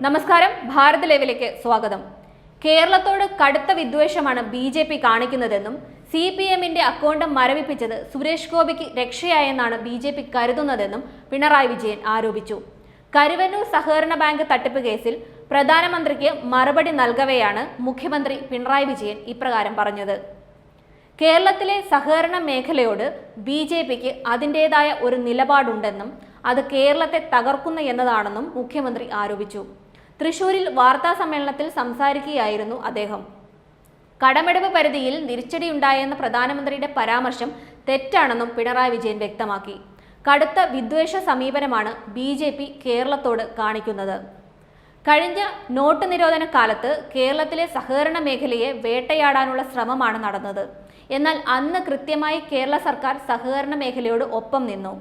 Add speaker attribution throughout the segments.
Speaker 1: നമസ്കാരം, ഭാരത് ലൈവിലേക്ക് സ്വാഗതം. കേരളത്തോട് കടുത്ത വിദ്വേഷമാണ് ബി.ജെ.പി കാണിക്കുന്നതെന്നും CPM-ന്റെ അക്കൗണ്ട് മരവിപ്പിച്ചത് സുരേഷ് ഗോപിക്ക് രക്ഷയായെന്നാണ് ബി.ജെ.പി കരുതുന്നതെന്നും പിണറായി വിജയൻ ആരോപിച്ചു. കരുവന്നൂർ സഹകരണ ബാങ്ക് തട്ടിപ്പ് കേസിൽ പ്രധാനമന്ത്രിക്ക് മറുപടി നൽകവെയാണ് മുഖ്യമന്ത്രി പിണറായി വിജയൻ ഇപ്രകാരം പറഞ്ഞത്. കേരളത്തിലെ സഹകരണ മേഖലയോട് ബി.ജെ.പിക്ക് അതിൻ്റെതായ ഒരു നിലപാടുണ്ടെന്നും അത് കേരളത്തെ തകർക്കുന്നു എന്നതാണെന്നും മുഖ്യമന്ത്രി ആരോപിച്ചു. തൃശൂരിൽ വാർത്താ സമ്മേളനത്തിൽ സംസാരിക്കുകയായിരുന്നു അദ്ദേഹം. കടമെടുപ്പ് പരിധിയിൽ തിരിച്ചടിയുണ്ടായെന്ന പ്രധാനമന്ത്രിയുടെ പരാമർശം തെറ്റാണെന്നും പിണറായി വിജയൻ വ്യക്തമാക്കി. കടുത്ത വിദ്വേഷ സമീപനമാണ് ബി.ജെ.പി കേരളത്തോട് കാണിക്കുന്നത്. കഴിഞ്ഞ നോട്ട് നിരോധന കാലത്ത് കേരളത്തിലെ സഹകരണ മേഖലയെ വേട്ടയാടാനുള്ള ശ്രമമാണ് നടന്നത്. എന്നാൽ അന്ന് കൃത്യമായി കേരള സർക്കാർ സഹകരണ മേഖലയോട് ഒപ്പം നിന്നു.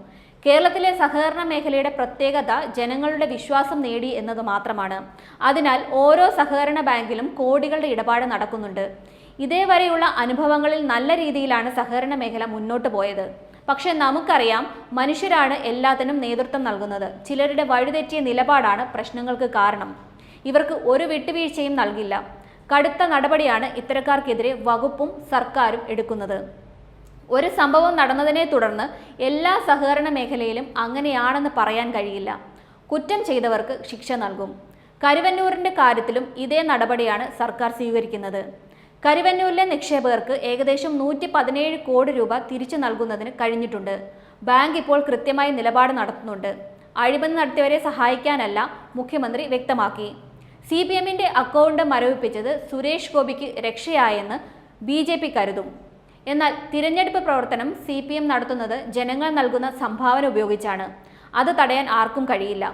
Speaker 1: കേരളത്തിലെ സഹകരണ മേഖലയുടെ പ്രത്യേകത ജനങ്ങളുടെ വിശ്വാസം നേടി എന്നത് മാത്രമാണ്. അതിനാൽ ഓരോ സഹകരണ ബാങ്കിലും കോടികളുടെ ഇടപാട് നടക്കുന്നുണ്ട്. ഇതേവരെയുള്ള അനുഭവങ്ങളിൽ നല്ല രീതിയിലാണ് സഹകരണ മേഖല മുന്നോട്ട് പോയത്. പക്ഷെ നമുക്കറിയാം, മനുഷ്യരാണ് എല്ലാത്തിനും നേതൃത്വം നൽകുന്നത്. ചിലരുടെ വഴിതെറ്റിയ നിലപാടാണ് പ്രശ്നങ്ങൾക്ക് കാരണം. ഇവർക്ക് ഒരു വിട്ടുവീഴ്ചയും നൽകില്ല. കടുത്ത നടപടിയാണ് ഇത്തരക്കാർക്കെതിരെ വകുപ്പും സർക്കാരും എടുക്കുന്നത്. ഒരു സംഭവം നടന്നതിനെ തുടർന്ന് എല്ലാ സഹകരണ മേഖലയിലും അങ്ങനെയാണെന്ന് പറയാൻ കഴിയില്ല. കുറ്റം ചെയ്തവർക്ക് ശിക്ഷ നൽകും. കരുവന്നൂരിന്റെ കാര്യത്തിലും ഇതേ നടപടിയാണ് സർക്കാർ സ്വീകരിക്കുന്നത്. കരുവന്നൂരിലെ നിക്ഷേപകർക്ക് ഏകദേശം 117 കോടി രൂപ തിരിച്ചു നൽകുന്നതിന് കഴിഞ്ഞിട്ടുണ്ട്. ബാങ്ക് ഇപ്പോൾ കൃത്യമായി നിലപാട് നടത്തുന്നുണ്ട്. അഴിമതി നടത്തിയവരെ സഹായിക്കാനല്ല, മുഖ്യമന്ത്രി വ്യക്തമാക്കി. CPM-ന്റെ അക്കൗണ്ട് മരവിപ്പിച്ചത് സുരേഷ് ഗോപിക്ക് രക്ഷയായെന്ന് ബി.ജെ.പി കരുതും. എന്നാൽ തിരഞ്ഞെടുപ്പ് പ്രവർത്തനം CPM നടത്തുന്നത് ജനങ്ങൾ നൽകുന്ന സംഭാവന ഉപയോഗിച്ചാണ്. അത് തടയാൻ ആർക്കും കഴിയില്ല.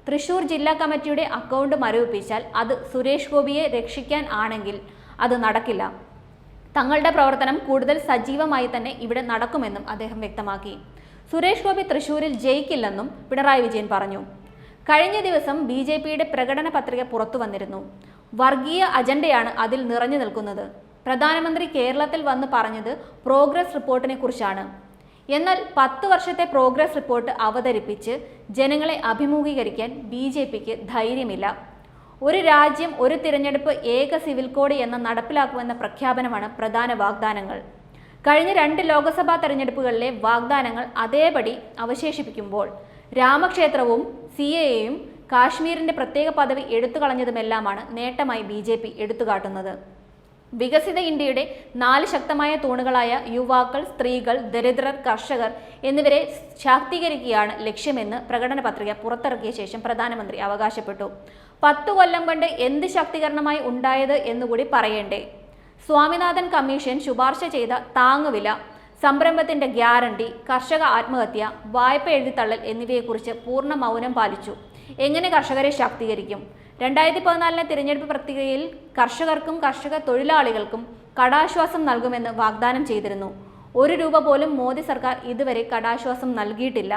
Speaker 1: തൃശൂർ ജില്ലാ കമ്മിറ്റിയുടെ അക്കൗണ്ട് മരവിപ്പിച്ചാൽ അത് സുരേഷ് ഗോപിയെ രക്ഷിക്കാൻ ആണെങ്കിൽ അത് നടക്കില്ല. തങ്ങളുടെ പ്രവർത്തനം കൂടുതൽ സജീവമായി തന്നെ ഇവിടെ നടക്കുമെന്നും അദ്ദേഹം വ്യക്തമാക്കി. സുരേഷ് ഗോപി തൃശൂരിൽ ജയിക്കില്ലെന്നും പിണറായി വിജയൻ പറഞ്ഞു. കഴിഞ്ഞ ദിവസം ബി.ജെ.പിയുടെ പ്രകടന പത്രിക പുറത്തു വന്നിരുന്നു. വർഗീയ അജണ്ടയാണ് അതിൽ നിറഞ്ഞു നിൽക്കുന്നത്. പ്രധാനമന്ത്രി കേരളത്തിൽ വന്ന് പറഞ്ഞത് പ്രോഗ്രസ് റിപ്പോർട്ടിനെ കുറിച്ചാണ്. എന്നാൽ 10 വർഷത്തെ പ്രോഗ്രസ് റിപ്പോർട്ട് അവതരിപ്പിച്ച് ജനങ്ങളെ അഭിമുഖീകരിക്കാൻ ബി.ജെ.പിക്ക് ധൈര്യമില്ല. ഒരു രാജ്യം ഒരു തിരഞ്ഞെടുപ്പ് ഏക സിവിൽ കോഡ് എന്ന നടപ്പിലാക്കുമെന്ന പ്രഖ്യാപനമാണ് പ്രധാന വാഗ്ദാനങ്ങൾ. കഴിഞ്ഞ 2 ലോക്സഭാ തെരഞ്ഞെടുപ്പുകളിലെ വാഗ്ദാനങ്ങൾ അതേപടി അവശേഷിപ്പിക്കുമ്പോൾ രാമക്ഷേത്രവും CAA-യും കാശ്മീരിന്റെ പ്രത്യേക പദവി എടുത്തുകളഞ്ഞതുമെല്ലാമാണ് നേട്ടമായി ബി.ജെ.പി എടുത്തുകാട്ടുന്നത്. വികസിത ഇന്ത്യയുടെ 4 ശക്തമായ തൂണുകളായ യുവാക്കൾ, സ്ത്രീകൾ, ദരിദ്രർ, കർഷകർ എന്നിവരെ ശാക്തീകരിക്കുകയാണ് ലക്ഷ്യമെന്ന് പ്രകടന പത്രിക പുറത്തിറക്കിയ ശേഷം പ്രധാനമന്ത്രി അവകാശപ്പെട്ടു. 10 കൊല്ലം കൊണ്ട് എന്ത് ശാക്തീകരണമായി ഉണ്ടായത് എന്നുകൂടി പറയേണ്ടേ? സ്വാമിനാഥൻ കമ്മീഷൻ ശുപാർശ ചെയ്ത താങ്ങുവില, സംരംഭത്തിന്റെ ഗ്യാരണ്ടി, കർഷക ആത്മഹത്യ, വായ്പ എഴുതിത്തള്ളൽ എന്നിവയെക്കുറിച്ച് പൂർണ്ണ മൗനം പാലിച്ചു. എങ്ങനെ കർഷകരെ ശാക്തീകരിക്കും? 2014 തിരഞ്ഞെടുപ്പ് പ്രക്രിയയിൽ കർഷകർക്കും കർഷക തൊഴിലാളികൾക്കും കടാശ്വാസം നൽകുമെന്ന് വാഗ്ദാനം ചെയ്തിരുന്നു. 1 രൂപ പോലും മോദി സർക്കാർ ഇതുവരെ കടാശ്വാസം നൽകിയിട്ടില്ല.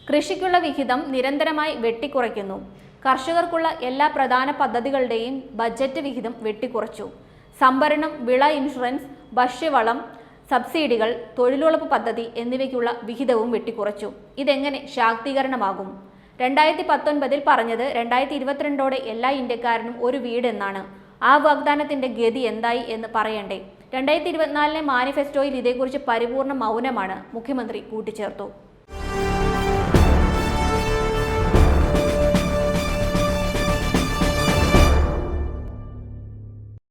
Speaker 1: കൃഷിക്കുള്ള വിഹിതം നിരന്തരമായി വെട്ടിക്കുറയ്ക്കുന്നു. കർഷകർക്കുള്ള എല്ലാ പ്രധാന പദ്ധതികളുടെയും ബജറ്റ് വിഹിതം വെട്ടിക്കുറച്ചു. സംഭരണം, വിള ഇൻഷുറൻസ്, ഭക്ഷ്യവളം സബ്സിഡികൾ, തൊഴിലുറപ്പ് പദ്ധതി എന്നിവയ്ക്കുള്ള വിഹിതവും വെട്ടിക്കുറച്ചു. ഇതെങ്ങനെ ശാക്തീകരണമാകും? 2019 പറഞ്ഞത് 2022 എല്ലാ ഇന്ത്യക്കാരനും ഒരു വീട് എന്നാണ്. ആ വാഗ്ദാനത്തിന്റെ ഗതി എന്തായി എന്ന് പറയണ്ടേ? 2024 മാനിഫെസ്റ്റോയിൽ ഇതേക്കുറിച്ച് പരിപൂർണ്ണ മൗനമാണ്, മുഖ്യമന്ത്രി കൂട്ടിച്ചേർത്തു.